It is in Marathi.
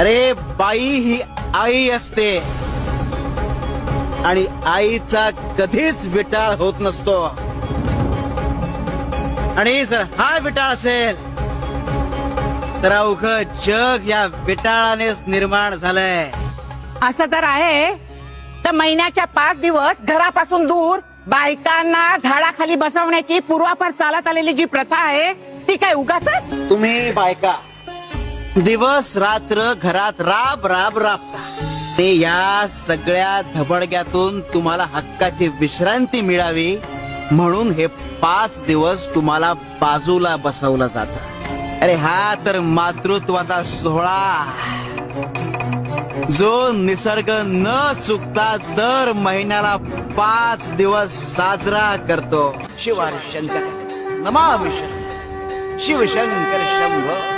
अरे बाई ही आई असते आणि आईचा कधीच विटाळ होत नसतो. आणि जर हा विटाळ असेल तर अवघं जग या विटाळानेच निर्माण झालंय. असं जर आहे तर महिन्याच्या 5 दिवस घरापासून दूर बायकांना झाडाखाली बसवण्याची पूर्वापार चालत आलेली जी प्रथा आहे ती काय उगाच? तुम्ही बायका दिवस रात्र घरात राब राब राबता. ते या सगळ्या धबडग्यातून तुम्हाला हक्काची विश्रांती मिळावी म्हणून हे 5 दिवस तुम्हाला बाजूला बसवलं जात. अरे हा तर मातृत्वाचा सोहळा जो निसर्ग न चुकता दर महिन्याला 5 दिवस साजरा करतो. शिवार शंकर नमामि शंकर शिवशंकर शंभो.